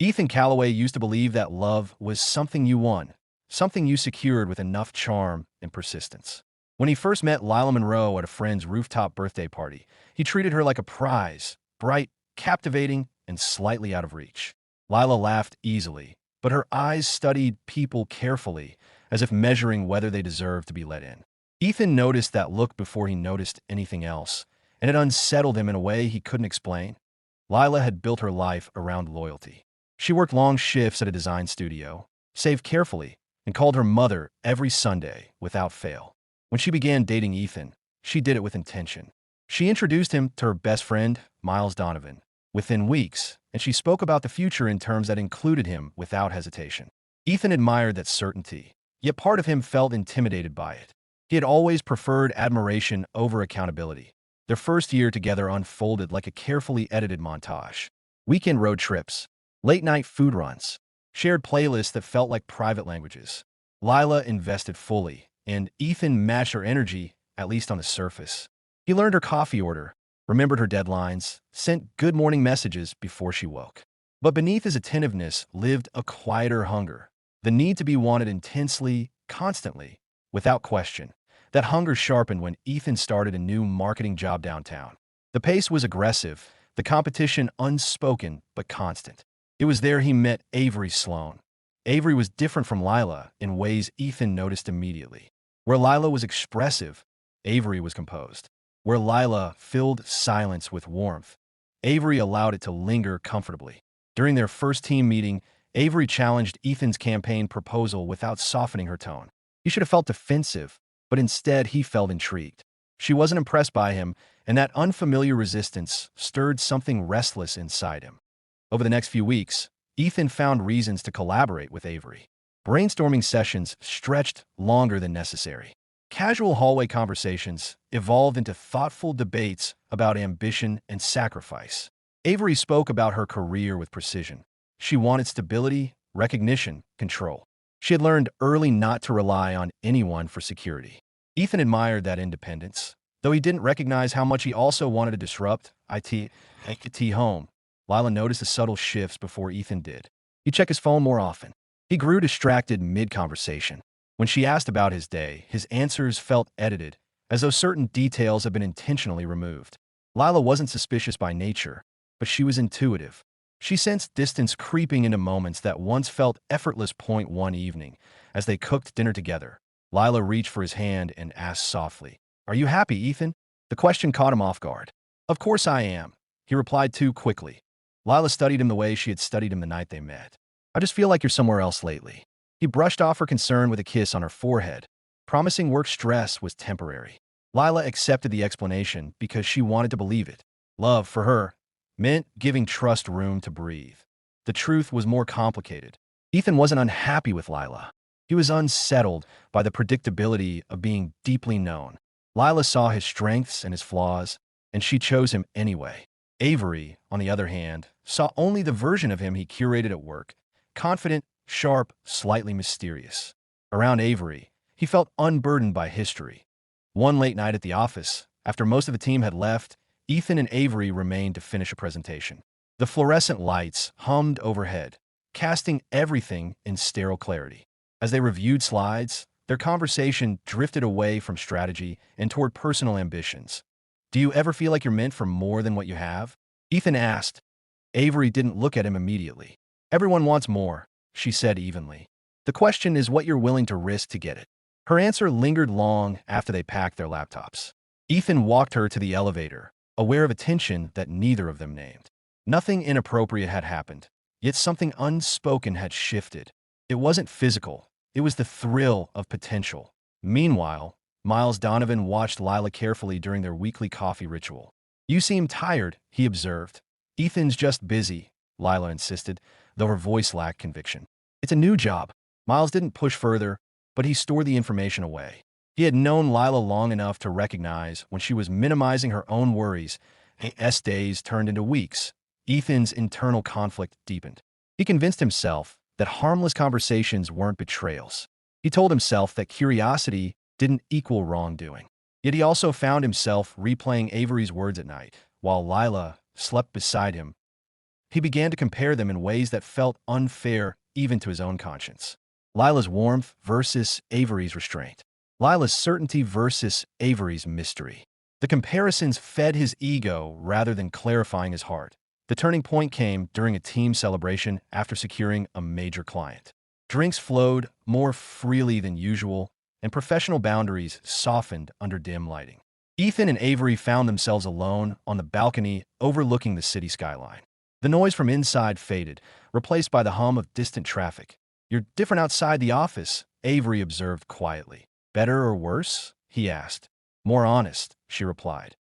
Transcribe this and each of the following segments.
Ethan Calloway used to believe that love was something you won, something you secured with enough charm and persistence. When he first met Lila Monroe at a friend's rooftop birthday party, he treated her like a prize, bright, captivating, and slightly out of reach. Lila laughed easily, but her eyes studied people carefully, as if measuring whether they deserved to be let in. Ethan noticed that look before he noticed anything else, and it unsettled him in a way he couldn't explain. Lila had built her life around loyalty. She worked long shifts at a design studio, saved carefully, and called her mother every Sunday without fail. When she began dating Ethan, she did it with intention. She introduced him to her best friend, Miles Donovan, within weeks, and she spoke about the future in terms that included him without hesitation. Ethan admired that certainty, yet part of him felt intimidated by it. He had always preferred admiration over accountability. Their first year together unfolded like a carefully edited montage. Weekend road trips, late-night food runs, shared playlists that felt like private languages. Lila invested fully, and Ethan matched her energy, at least on the surface. He learned her coffee order, remembered her deadlines, sent good morning messages before she woke. But beneath his attentiveness lived a quieter hunger, the need to be wanted intensely, constantly, without question. That hunger sharpened when Ethan started a new marketing job downtown. The pace was aggressive, the competition unspoken but constant. It was there he met Avery Sloan. Avery was different from Lila in ways Ethan noticed immediately. Where Lila was expressive, Avery was composed. Where Lila filled silence with warmth, Avery allowed it to linger comfortably. During their first team meeting, Avery challenged Ethan's campaign proposal without softening her tone. He should have felt defensive, but instead he felt intrigued. She wasn't impressed by him, and that unfamiliar resistance stirred something restless inside him. Over the next few weeks, Ethan found reasons to collaborate with Avery. Brainstorming sessions stretched longer than necessary. Casual hallway conversations evolved into thoughtful debates about ambition and sacrifice. Avery spoke about her career with precision. She wanted stability, recognition, control. She had learned early not to rely on anyone for security. Ethan admired that independence, though he didn't recognize how much he also wanted to disrupt IT home. Lila noticed the subtle shifts before Ethan did. He checked his phone more often. He grew distracted mid-conversation. When she asked about his day, his answers felt edited, as though certain details had been intentionally removed. Lila wasn't suspicious by nature, but she was intuitive. She sensed distance creeping into moments that once felt effortless. One evening, as they cooked dinner together, Lila reached for his hand and asked softly, "Are you happy, Ethan?" The question caught him off guard. "Of course I am," he replied too quickly. Lila studied him the way she had studied him the night they met. "I just feel like you're somewhere else lately." He brushed off her concern with a kiss on her forehead, promising work stress was temporary. Lila accepted the explanation because she wanted to believe it. Love, for her, meant giving trust room to breathe. The truth was more complicated. Ethan wasn't unhappy with Lila. He was unsettled by the predictability of being deeply known. Lila saw his strengths and his flaws, and she chose him anyway. Avery, on the other hand, saw only the version of him he curated at work, confident, sharp, slightly mysterious. Around Avery, he felt unburdened by history. One late night at the office, after most of the team had left, Ethan and Avery remained to finish a presentation. The fluorescent lights hummed overhead, casting everything in sterile clarity. As they reviewed slides, their conversation drifted away from strategy and toward personal ambitions. "Do you ever feel like you're meant for more than what you have?" Ethan asked. Avery didn't look at him immediately. "Everyone wants more," she said evenly. "The question is what you're willing to risk to get it." Her answer lingered long after they packed their laptops. Ethan walked her to the elevator, aware of a tension that neither of them named. Nothing inappropriate had happened, yet something unspoken had shifted. It wasn't physical, it was the thrill of potential. Meanwhile, Miles Donovan watched Lila carefully during their weekly coffee ritual. "You seem tired," he observed. "Ethan's just busy," Lila insisted, though her voice lacked conviction. "It's a new job." Miles didn't push further, but he stored the information away. He had known Lila long enough to recognize when she was minimizing her own worries. Days turned into weeks. Ethan's internal conflict deepened. He convinced himself that harmless conversations weren't betrayals. He told himself that curiosity didn't equal wrongdoing. Yet he also found himself replaying Avery's words at night, while Lila slept beside him. He began to compare them in ways that felt unfair even to his own conscience. Lila's warmth versus Avery's restraint. Lila's certainty versus Avery's mystery. The comparisons fed his ego rather than clarifying his heart. The turning point came during a team celebration after securing a major client. Drinks flowed more freely than usual, and professional boundaries softened under dim lighting. Ethan and Avery found themselves alone on the balcony overlooking the city skyline. The noise from inside faded, replaced by the hum of distant traffic. "You're different outside the office," Avery observed quietly. "Better or worse?" he asked. "More honest," she replied.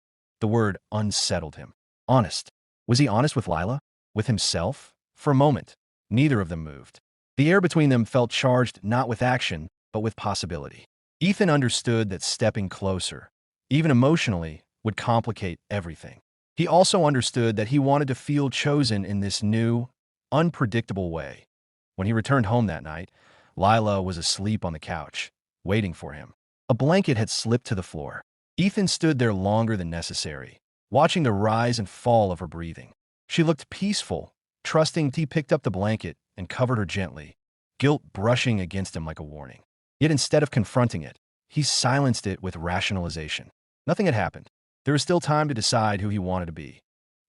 The word unsettled him. Honest. Was he honest with Lila? With himself? For a moment, neither of them moved. The air between them felt charged not with action, but with possibility. Ethan understood that stepping closer, even emotionally, would complicate everything. He also understood that he wanted to feel chosen in this new, unpredictable way. When he returned home that night, Lila was asleep on the couch, waiting for him. A blanket had slipped to the floor. Ethan stood there longer than necessary, watching the rise and fall of her breathing. She looked peaceful, trusting. He picked up the blanket and covered her gently, guilt brushing against him like a warning. Yet instead of confronting it, he silenced it with rationalization. Nothing had happened. There was still time to decide who he wanted to be.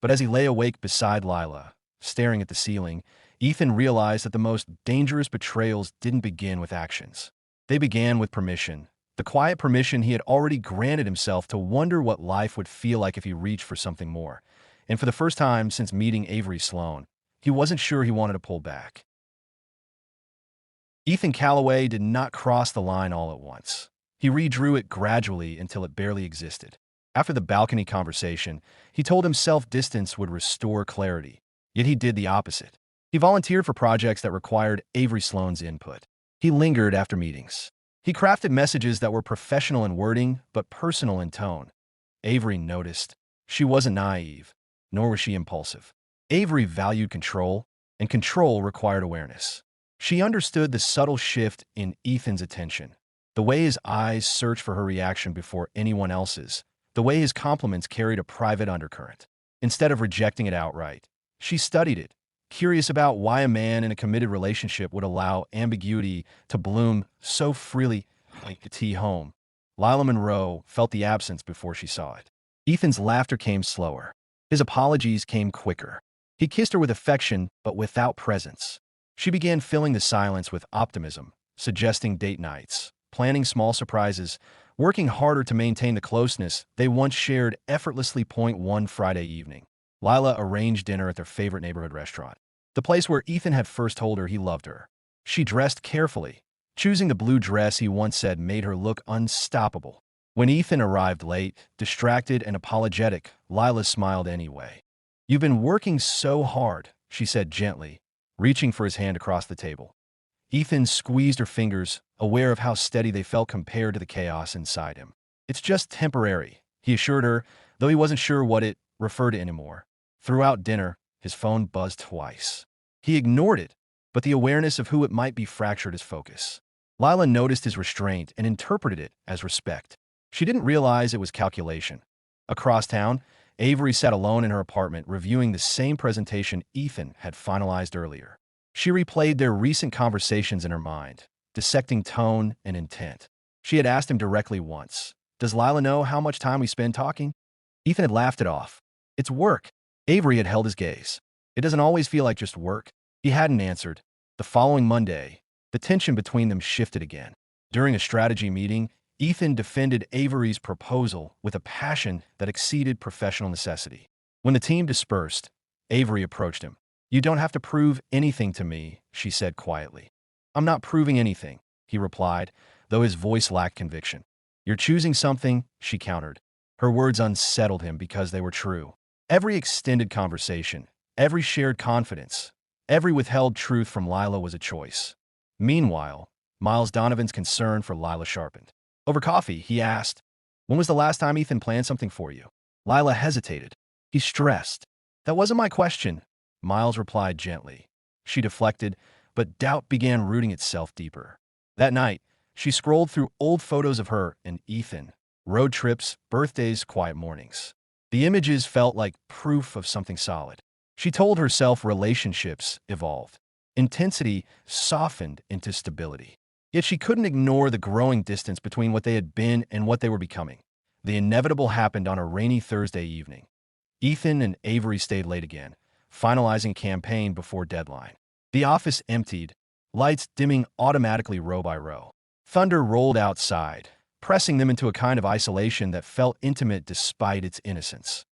But as he lay awake beside Lila, staring at the ceiling, Ethan realized that the most dangerous betrayals didn't begin with actions. They began with permission, the quiet permission he had already granted himself to wonder what life would feel like if he reached for something more. And for the first time since meeting Avery Sloan, he wasn't sure he wanted to pull back. Ethan Calloway did not cross the line all at once. He redrew it gradually until it barely existed. After the balcony conversation, he told himself distance would restore clarity. Yet he did the opposite. He volunteered for projects that required Avery Sloan's input. He lingered after meetings. He crafted messages that were professional in wording, but personal in tone. Avery noticed. She wasn't naive, nor was she impulsive. Avery valued control, and control required awareness. She understood the subtle shift in Ethan's attention, the way his eyes searched for her reaction before anyone else's, the way his compliments carried a private undercurrent. Instead of rejecting it outright, she studied it, curious about why a man in a committed relationship would allow ambiguity to bloom so freely like the tea home. Lila Monroe felt the absence before she saw it. Ethan's laughter came slower. His apologies came quicker. He kissed her with affection, but without presence. She began filling the silence with optimism, suggesting date nights, planning small surprises, working harder to maintain the closeness they once shared effortlessly. One Friday evening, Lila arranged dinner at their favorite neighborhood restaurant, the place where Ethan had first told her he loved her. She dressed carefully, choosing the blue dress he once said made her look unstoppable. When Ethan arrived late, distracted and apologetic, Lila smiled anyway. "You've been working so hard," she said gently, reaching for his hand across the table. Ethan squeezed her fingers, aware of how steady they felt compared to the chaos inside him. "It's just temporary," he assured her, though he wasn't sure what it referred to anymore. Throughout dinner, his phone buzzed twice. He ignored it, but the awareness of who it might be fractured his focus. Lila noticed his restraint and interpreted it as respect. She didn't realize it was calculation. Across town, Avery sat alone in her apartment reviewing the same presentation Ethan had finalized earlier. She replayed their recent conversations in her mind, dissecting tone and intent. She had asked him directly once, "Does Lila know how much time we spend talking?" Ethan had laughed it off. "It's work." Avery had held his gaze. "It doesn't always feel like just work." He hadn't answered. The following Monday, the tension between them shifted again. During a strategy meeting, Ethan defended Avery's proposal with a passion that exceeded professional necessity. When the team dispersed, Avery approached him. "You don't have to prove anything to me," she said quietly. "I'm not proving anything," he replied, though his voice lacked conviction. "You're choosing something," she countered. Her words unsettled him because they were true. Every extended conversation, every shared confidence, every withheld truth from Lila was a choice. Meanwhile, Miles Donovan's concern for Lila sharpened. Over coffee, he asked, "When was the last time Ethan planned something for you?" Lila hesitated. "He's stressed." "That wasn't my question," Miles replied gently. She deflected, but doubt began rooting itself deeper. That night, she scrolled through old photos of her and Ethan, road trips, birthdays, quiet mornings. The images felt like proof of something solid. She told herself relationships evolved. Intensity softened into stability. Yet she couldn't ignore the growing distance between what they had been and what they were becoming. The inevitable happened on a rainy Thursday evening. Ethan and Avery stayed late again, finalizing a campaign before deadline. The office emptied, lights dimming automatically row by row. Thunder rolled outside, pressing them into a kind of isolation that felt intimate despite its innocence.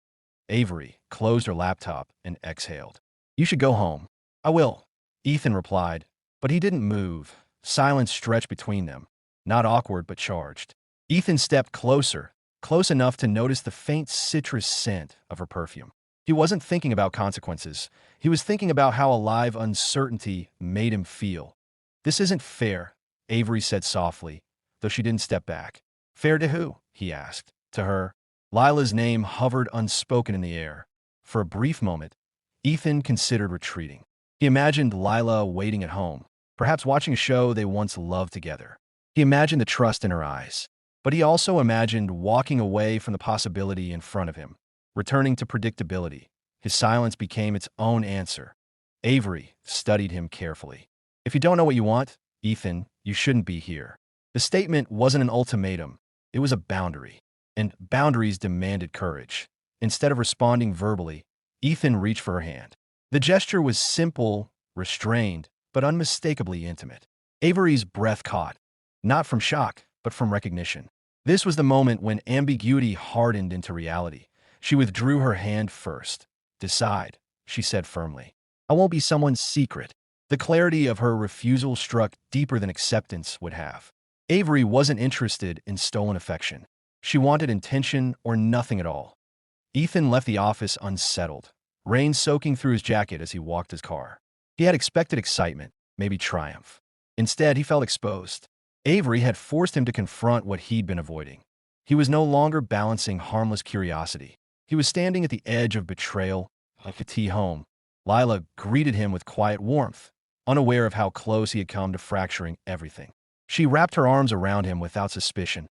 Avery closed her laptop and exhaled. "You should go home." "I will," Ethan replied, but he didn't move. Silence stretched between them, not awkward but charged. Ethan stepped closer, close enough to notice the faint citrus scent of her perfume. He wasn't thinking about consequences. He was thinking about how alive uncertainty made him feel. "This isn't fair," Avery said softly, though she didn't step back. "Fair to who?" he asked. "To her." Lila's name hovered unspoken in the air. For a brief moment, Ethan considered retreating. He imagined Lila waiting at home, perhaps watching a show they once loved together. He imagined the trust in her eyes. But he also imagined walking away from the possibility in front of him, returning to predictability. His silence became its own answer. Avery studied him carefully. "If you don't know what you want, Ethan, you shouldn't be here." The statement wasn't an ultimatum. It was a boundary. And boundaries demanded courage. Instead of responding verbally, Ethan reached for her hand. The gesture was simple, restrained, but unmistakably intimate. Avery's breath caught, not from shock, but from recognition. This was the moment when ambiguity hardened into reality. She withdrew her hand first. "Decide," she said firmly. "I won't be someone's secret." The clarity of her refusal struck deeper than acceptance would have. Avery wasn't interested in stolen affection. She wanted intention or nothing at all. Ethan left the office unsettled, rain soaking through his jacket as he walked his car. He had expected excitement, maybe triumph. Instead, he felt exposed. Avery had forced him to confront what he'd been avoiding. He was no longer balancing harmless curiosity. He was standing at the edge of betrayal, like a tea home. Lila greeted him with quiet warmth, unaware of how close he had come to fracturing everything. She wrapped her arms around him without suspicion.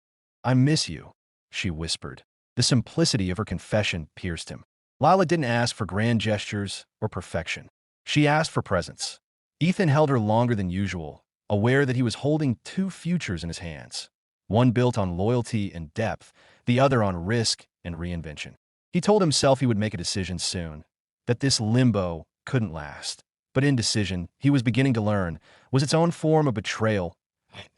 "I miss you," she whispered. The simplicity of her confession pierced him. Lila didn't ask for grand gestures or perfection. She asked for presence. Ethan held her longer than usual, aware that he was holding two futures in his hands, one built on loyalty and depth, the other on risk and reinvention. He told himself he would make a decision soon, that this limbo couldn't last. But indecision, he was beginning to learn, was its own form of betrayal.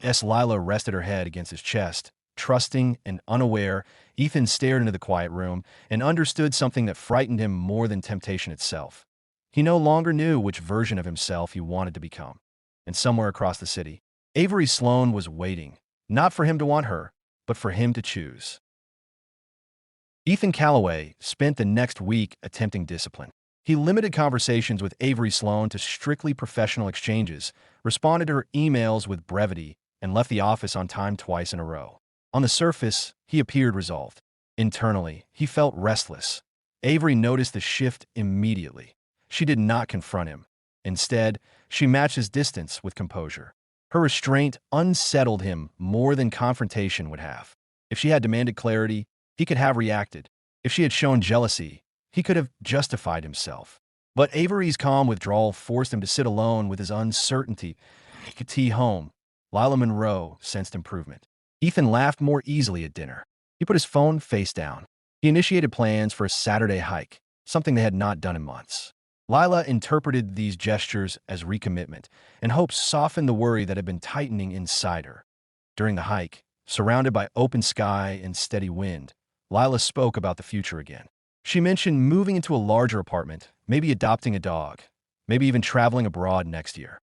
As Lila rested her head against his chest, trusting and unaware, Ethan stared into the quiet room and understood something that frightened him more than temptation itself. He no longer knew which version of himself he wanted to become. And somewhere across the city, Avery Sloane was waiting, not for him to want her, but for him to choose. Ethan Calloway spent the next week attempting discipline. He limited conversations with Avery Sloane to strictly professional exchanges, responded to her emails with brevity, and left the office on time twice in a row. On the surface, he appeared resolved. Internally, he felt restless. Avery noticed the shift immediately. She did not confront him. Instead, she matched his distance with composure. Her restraint unsettled him more than confrontation would have. If she had demanded clarity, he could have reacted. If she had shown jealousy, he could have justified himself. But Avery's calm withdrawal forced him to sit alone with his uncertainty. He could tea home. Lila Monroe sensed improvement. Ethan laughed more easily at dinner. He put his phone face down. He initiated plans for a Saturday hike, something they had not done in months. Lila interpreted these gestures as recommitment, and hope softened the worry that had been tightening inside her. During the hike, surrounded by open sky and steady wind, Lila spoke about the future again. She mentioned moving into a larger apartment, maybe adopting a dog, maybe even traveling abroad next year.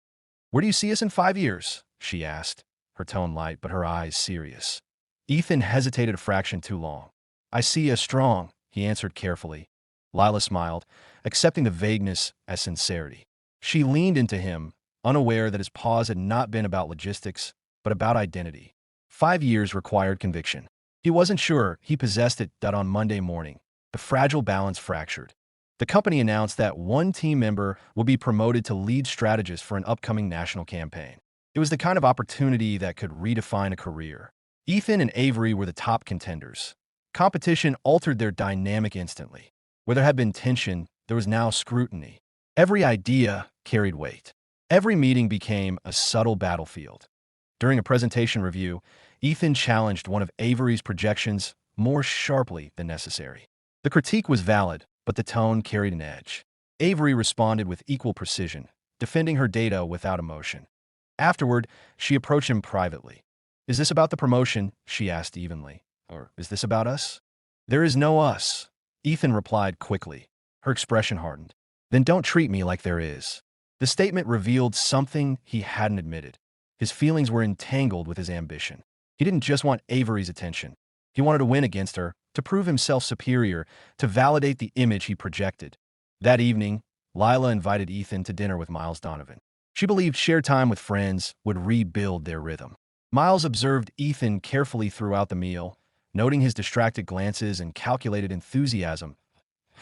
"Where do you see us in 5 years?" she asked, her tone light but her eyes serious. Ethan hesitated a fraction too long. "I see us strong," he answered carefully. Lila smiled, accepting the vagueness as sincerity. She leaned into him, unaware that his pause had not been about logistics, but about identity. 5 years required conviction. He wasn't sure he possessed it that on Monday morning, the fragile balance fractured. The company announced that one team member would be promoted to lead strategist for an upcoming national campaign. It was the kind of opportunity that could redefine a career. Ethan and Avery were the top contenders. Competition altered their dynamic instantly. Where there had been tension, there was now scrutiny. Every idea carried weight. Every meeting became a subtle battlefield. During a presentation review, Ethan challenged one of Avery's projections more sharply than necessary. The critique was valid, but the tone carried an edge. Avery responded with equal precision, defending her data without emotion. Afterward, she approached him privately. "Is this about the promotion?" she asked evenly. "Or is this about us?" "There is no us," Ethan replied quickly. Her expression hardened. "Then don't treat me like there is." The statement revealed something he hadn't admitted. His feelings were entangled with his ambition. He didn't just want Avery's attention. He wanted to win against her, to prove himself superior, to validate the image he projected. That evening, Lila invited Ethan to dinner with Miles Donovan. She believed shared time with friends would rebuild their rhythm. Miles observed Ethan carefully throughout the meal, noting his distracted glances and calculated enthusiasm.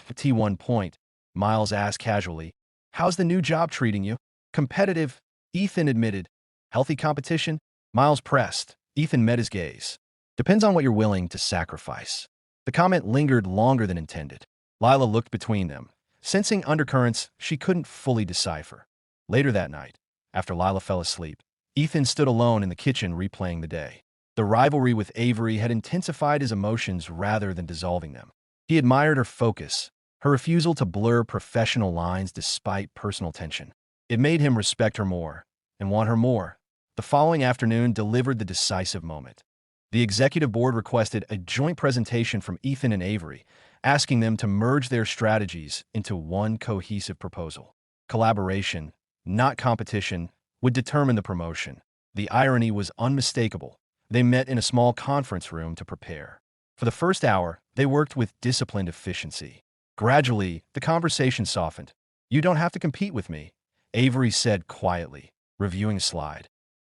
At one point, Miles asked casually, "How's the new job treating you?" "Competitive," Ethan admitted. "Healthy competition?" Miles pressed. Ethan met his gaze. "Depends on what you're willing to sacrifice." The comment lingered longer than intended. Lila looked between them, sensing undercurrents she couldn't fully decipher. Later that night, after Lila fell asleep, Ethan stood alone in the kitchen replaying the day. The rivalry with Avery had intensified his emotions rather than dissolving them. He admired her focus, her refusal to blur professional lines despite personal tension. It made him respect her more and want her more. The following afternoon delivered the decisive moment. The executive board requested a joint presentation from Ethan and Avery, asking them to merge their strategies into one cohesive proposal. Collaboration, not competition, would determine the promotion. The irony was unmistakable. They met in a small conference room to prepare. For the first hour, they worked with disciplined efficiency. Gradually, the conversation softened. "You don't have to compete with me," Avery said quietly, reviewing a slide.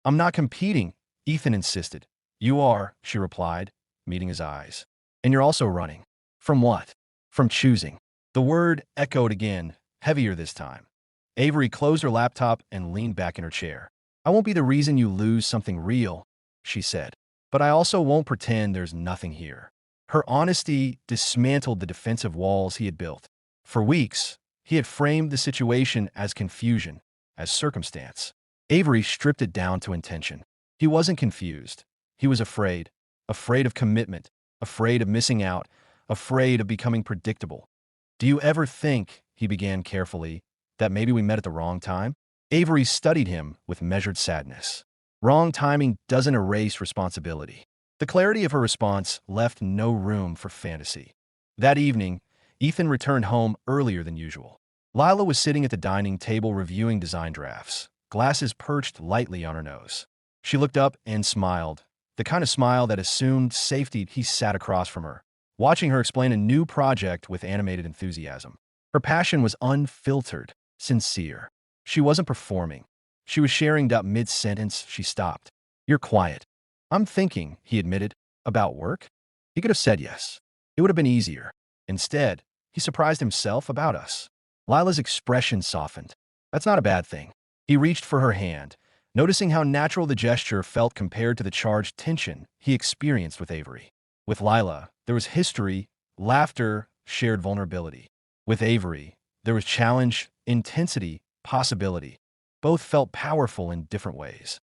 "I'm not competing," Ethan insisted. "You are," she replied, meeting his eyes. "And you're also running." "From what?" "From choosing." The word echoed again, heavier this time. Avery closed her laptop and leaned back in her chair. "I won't be the reason you lose something real," she said. "But I also won't pretend there's nothing here." Her honesty dismantled the defensive walls he had built. For weeks, he had framed the situation as confusion, as circumstance. Avery stripped it down to intention. He wasn't confused. He was afraid. Afraid of commitment. Afraid of missing out. Afraid of becoming predictable. "Do you ever think," he began carefully, "that maybe we met at the wrong time?" Avery studied him with measured sadness. Wrong timing doesn't erase responsibility. The clarity of her response left no room for fantasy. That evening, Ethan returned home earlier than usual. Lila was sitting at the dining table reviewing design drafts, glasses perched lightly on her nose. She looked up and smiled, the kind of smile that assumed safety. He sat across from her, watching her explain a new project with animated enthusiasm. Her passion was unfiltered, sincere. She wasn't performing. She was sharing. Mid-sentence, she stopped. "You're quiet." "I'm thinking," he admitted. "About work?" He could have said yes. It would have been easier. Instead, he surprised himself about us. Lila's expression softened. "That's not a bad thing." He reached for her hand, noticing how natural the gesture felt compared to the charged tension he experienced with Avery. With Lila, there was history, laughter, shared vulnerability. With Avery, there was challenge, intensity, possibility. Both felt powerful in different ways.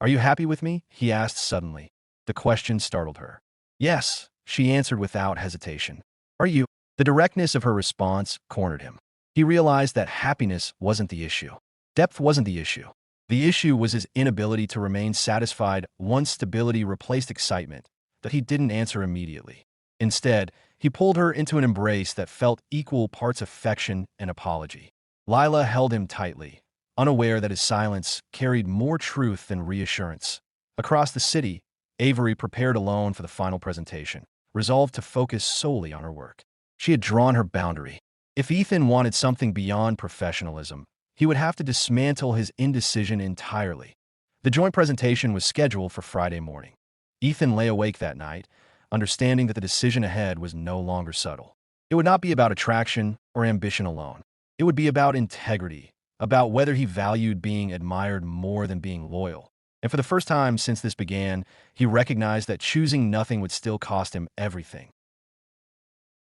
"Are you happy with me?" he asked suddenly. The question startled her. "Yes," she answered without hesitation. "Are you?" The directness of her response cornered him. He realized that happiness wasn't the issue. Depth wasn't the issue. The issue was his inability to remain satisfied once stability replaced excitement, that he didn't answer immediately. Instead, he pulled her into an embrace that felt equal parts affection and apology. Lila held him tightly, unaware that his silence carried more truth than reassurance. Across the city, Avery prepared alone for the final presentation, resolved to focus solely on her work. She had drawn her boundary. If Ethan wanted something beyond professionalism, he would have to dismantle his indecision entirely. The joint presentation was scheduled for Friday morning. Ethan lay awake that night, understanding that the decision ahead was no longer subtle. It would not be about attraction or ambition alone. It would be about integrity, about whether he valued being admired more than being loyal. And for the first time since this began, he recognized that choosing nothing would still cost him everything.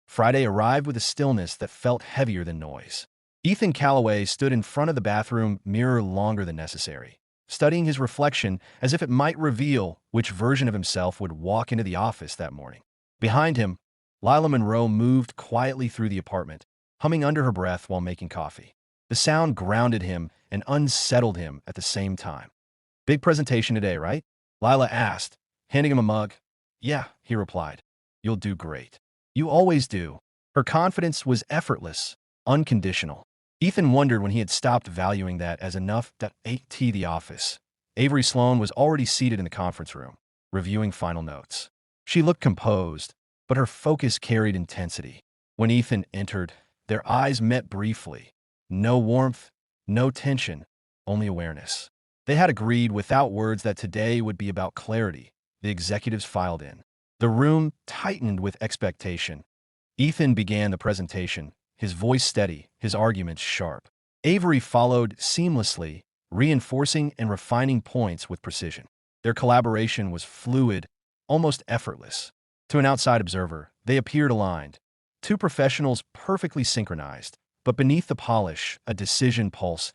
Friday arrived with a stillness that felt heavier than noise. Ethan Calloway stood in front of the bathroom mirror longer than necessary, studying his reflection as if it might reveal which version of himself would walk into the office that morning. Behind him, Lila Monroe moved quietly through the apartment, humming under her breath while making coffee. The sound grounded him and unsettled him at the same time. "Big presentation today, right?" Lila asked, handing him a mug. "Yeah," he replied. "You'll do great. You always do." Her confidence was effortless, unconditional. Ethan wondered when he had stopped valuing that as enough. The office. Avery Sloane was already seated in the conference room, reviewing final notes. She looked composed, but her focus carried intensity. When Ethan entered, their eyes met briefly. No warmth, no tension, only awareness. They had agreed without words that today would be about clarity. The executives filed in. The room tightened with expectation. Ethan began the presentation, his voice steady, his arguments sharp. Avery followed seamlessly, reinforcing and refining points with precision. Their collaboration was fluid, almost effortless. To an outside observer, they appeared aligned. Two professionals perfectly synchronized, but beneath the polish, a decision pulse.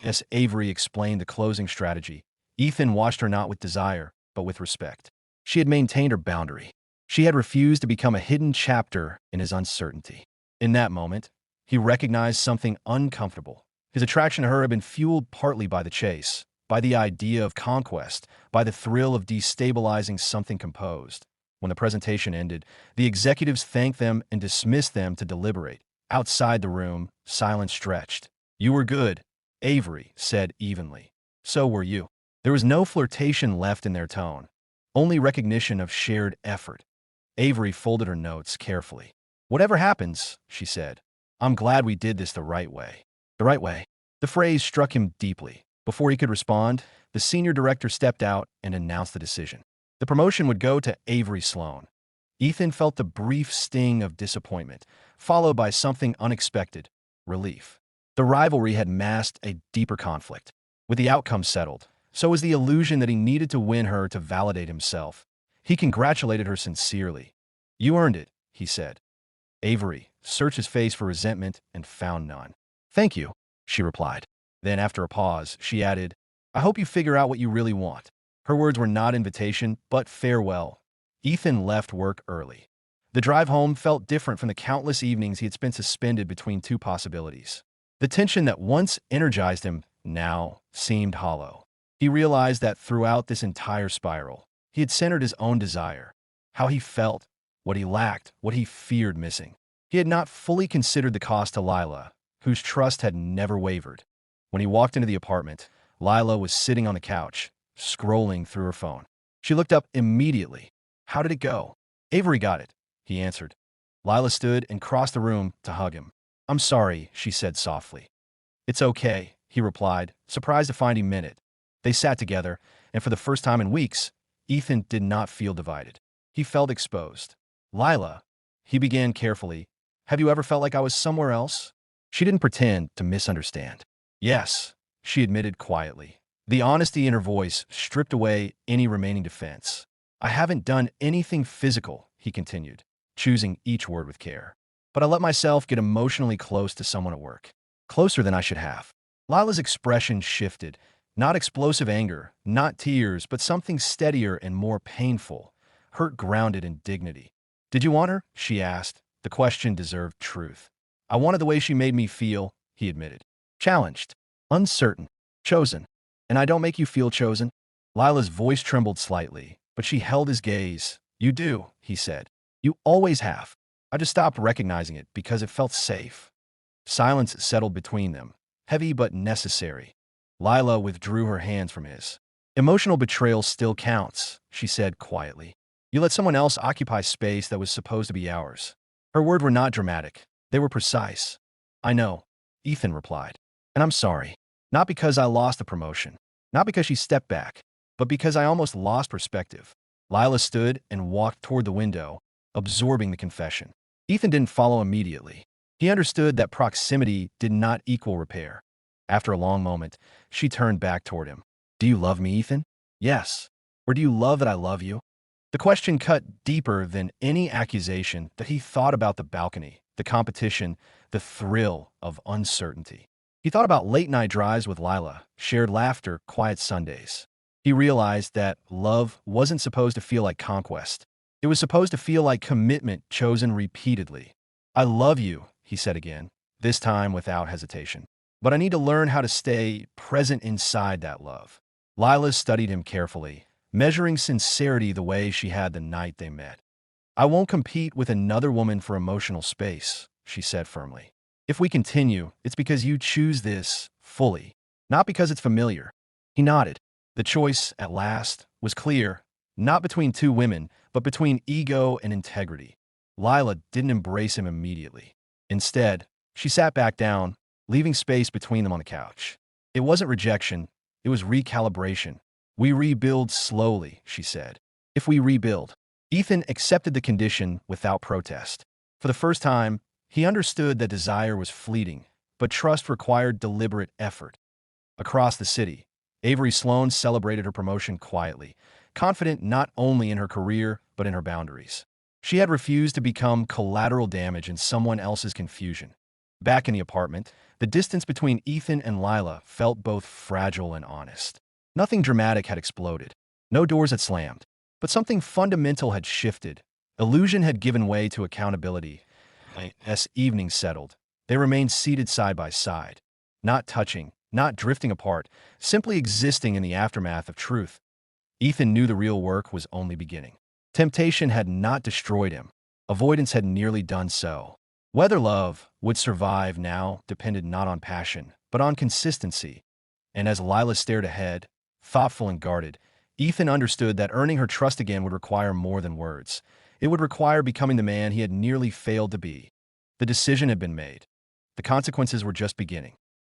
As Avery explained the closing strategy, Ethan watched her not with desire, but with respect. She had maintained her boundary. She had refused to become a hidden chapter in his uncertainty. In that moment, he recognized something uncomfortable. His attraction to her had been fueled partly by the chase, by the idea of conquest, by the thrill of destabilizing something composed. When the presentation ended, the executives thanked them and dismissed them to deliberate. Outside the room, silence stretched. "You were good," Avery said evenly. "So were you." There was no flirtation left in their tone, only recognition of shared effort. Avery folded her notes carefully. "Whatever happens," she said, "I'm glad we did this the right way." The right way. The phrase struck him deeply. Before he could respond, the senior director stepped out and announced the decision. The promotion would go to Avery Sloane. Ethan felt the brief sting of disappointment, followed by something unexpected: relief. The rivalry had masked a deeper conflict. With the outcome settled, so was the illusion that he needed to win her to validate himself. He congratulated her sincerely. "You earned it," he said. Avery searched his face for resentment and found none. "Thank you," she replied. Then, after a pause, she added, "I hope you figure out what you really want." Her words were not invitation, but farewell. Ethan left work early. The drive home felt different from the countless evenings he had spent suspended between two possibilities. The tension that once energized him now seemed hollow. He realized that throughout this entire spiral, he had centered his own desire, how he felt, what he lacked, what he feared missing. He had not fully considered the cost to Lila, whose trust had never wavered. When he walked into the apartment, Lila was sitting on the couch, scrolling through her phone. She looked up immediately. "How did it go?" "Avery got it," he answered. Lila stood and crossed the room to hug him. "I'm sorry," she said softly. "It's okay," he replied, surprised to find he meant it. They sat together, and for the first time in weeks, Ethan did not feel divided. He felt exposed. "Lila," he began carefully, "have you ever felt like I was somewhere else?" She didn't pretend to misunderstand. "Yes," she admitted quietly. The honesty in her voice stripped away any remaining defense. "I haven't done anything physical," he continued, choosing each word with care. "But I let myself get emotionally close to someone at work. Closer than I should have." Lila's expression shifted. Not explosive anger, not tears, but something steadier and more painful, hurt grounded in dignity. "Did you want her?" she asked. The question deserved truth. "I wanted the way she made me feel," he admitted. "Challenged, uncertain, chosen. And I don't make you feel chosen?" Lila's voice trembled slightly, but she held his gaze. "You do," he said. "You always have. I just stopped recognizing it because it felt safe." Silence settled between them, heavy but necessary. Lila withdrew her hands from his. "Emotional betrayal still counts," she said quietly. "You let someone else occupy space that was supposed to be ours." Her words were not dramatic. They were precise. "I know," Ethan replied. "And I'm sorry. Not because I lost the promotion. Not because she stepped back. But because I almost lost perspective." Lila stood and walked toward the window, absorbing the confession. Ethan didn't follow immediately. He understood that proximity did not equal repair. After a long moment, she turned back toward him. "Do you love me, Ethan?" "Yes." "Or do you love that I love you?" The question cut deeper than any accusation that he thought about the balcony, the competition, the thrill of uncertainty. He thought about late-night drives with Lila, shared laughter, quiet Sundays. He realized that love wasn't supposed to feel like conquest. It was supposed to feel like commitment chosen repeatedly. "I love you," he said again, this time without hesitation. "But I need to learn how to stay present inside that love." Lila studied him carefully, measuring sincerity the way she had the night they met. "I won't compete with another woman for emotional space," she said firmly. "If we continue, it's because you choose this fully, not because it's familiar." He nodded. The choice, at last, was clear, not between two women, but between ego and integrity. Lila didn't embrace him immediately. Instead, she sat back down, leaving space between them on the couch. It wasn't rejection, it was recalibration. "We rebuild slowly," she said. "If we rebuild." Ethan accepted the condition without protest. For the first time, he understood that desire was fleeting, but trust required deliberate effort. Across the city, Avery Sloane celebrated her promotion quietly, confident not only in her career, but in her boundaries. She had refused to become collateral damage in someone else's confusion. Back in the apartment, the distance between Ethan and Lila felt both fragile and honest. Nothing dramatic had exploded. No doors had slammed. But something fundamental had shifted. Illusion had given way to accountability. As evening settled, they remained seated side by side, not touching, not drifting apart, simply existing in the aftermath of truth. Ethan knew the real work was only beginning. Temptation had not destroyed him. Avoidance had nearly done so. Whether love would survive now depended not on passion, but on consistency. And as Lila stared ahead, thoughtful and guarded, Ethan understood that earning her trust again would require more than words. It would require becoming the man he had nearly failed to be. The decision had been made. The consequences were just beginning.